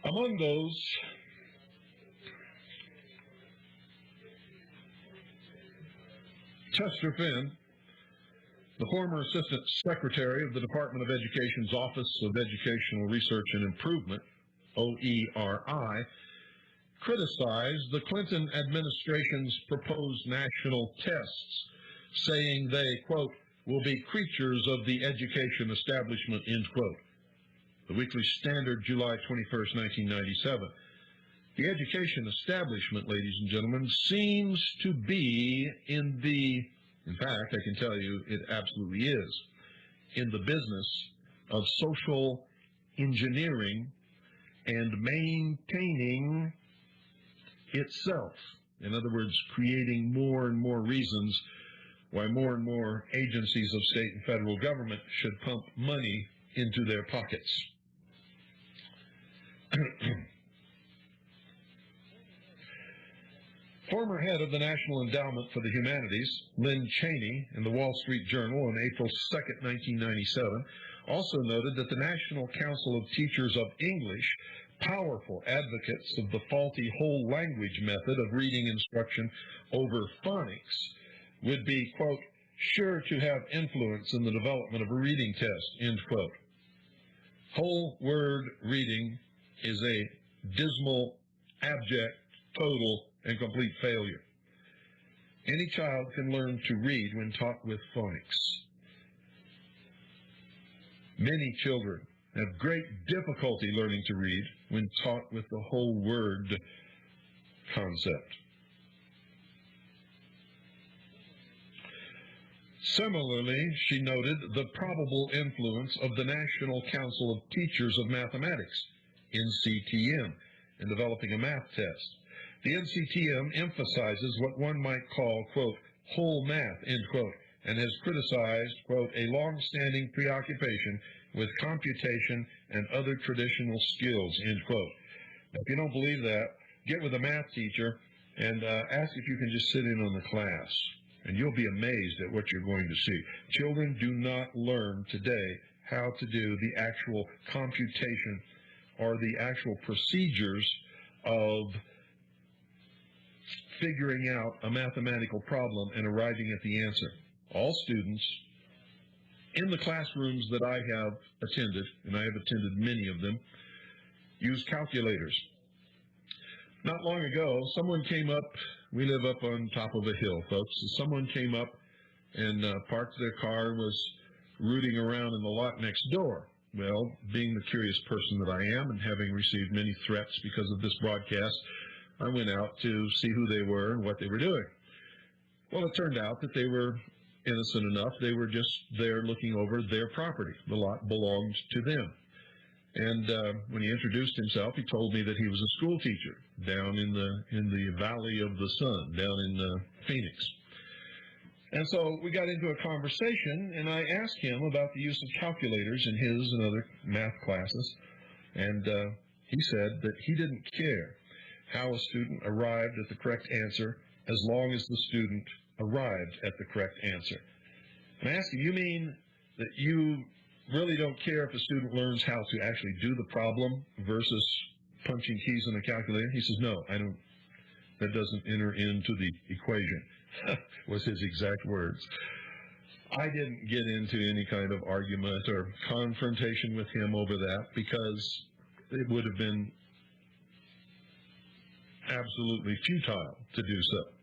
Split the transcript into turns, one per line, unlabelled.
Among those Chester Finn, the former Assistant Secretary of the Department of Education's Office of Educational Research and Improvement, OERI, criticized the Clinton administration's proposed national tests, saying they, quote, will be creatures of the education establishment, end quote. The Weekly Standard, July 21st, 1997. The education establishment, ladies and gentlemen, seems to be in fact, I can tell you it absolutely is, in the business of social engineering and maintaining itself. In other words, creating more and more reasons why more and more agencies of state and federal government should pump money into their pockets. Former head of the National Endowment for the Humanities, Lynn Cheney, in the Wall Street Journal on April 2, 1997, also noted that the National Council of Teachers of English, powerful advocates of the faulty whole language method of reading instruction over phonics, would be, quote, sure to have influence in the development of a reading test, end quote. Whole word reading is a dismal, abject, total, and complete failure. Any child can learn to read when taught with phonics. Many children have great difficulty learning to read when taught with the whole word concept. Similarly, she noted the probable influence of the National Council of Teachers of Mathematics, NCTM, in developing a math test. The NCTM emphasizes what one might call, quote, whole math, end quote, and has criticized, quote, a long-standing preoccupation with computation and other traditional skills, end quote. Now, if you don't believe that, get with a math teacher and ask if you can just sit in on the class, and you'll be amazed at what you're going to see. Children do not learn today how to do the actual computation or the actual procedures of figuring out a mathematical problem and arriving at the answer. All students in the classrooms that I have attended, and I have attended many of them, use calculators. Not long ago, someone came up, we live up on top of a hill, folks, so someone came up and parked their car and was rooting around in the lot next door. Well, being the curious person that I am and having received many threats because of this broadcast, I went out to see who they were and what they were doing. Well, it turned out that they were innocent enough. They were just there looking over their property. The lot belonged to them. And when he introduced himself, he told me that he was a school teacher down in the Valley of the Sun, down in Phoenix. And so we got into a conversation, and I asked him about the use of calculators in his and other math classes. And he said that he didn't care how a student arrived at the correct answer as long as the student arrived at the correct answer. And I asked him, you mean that you really don't care if a student learns how to actually do the problem versus punching keys in a calculator? He says, no, I don't. That doesn't enter into the equation, was his exact words. I didn't get into any kind of argument or confrontation with him over that because it would have been absolutely futile to do so.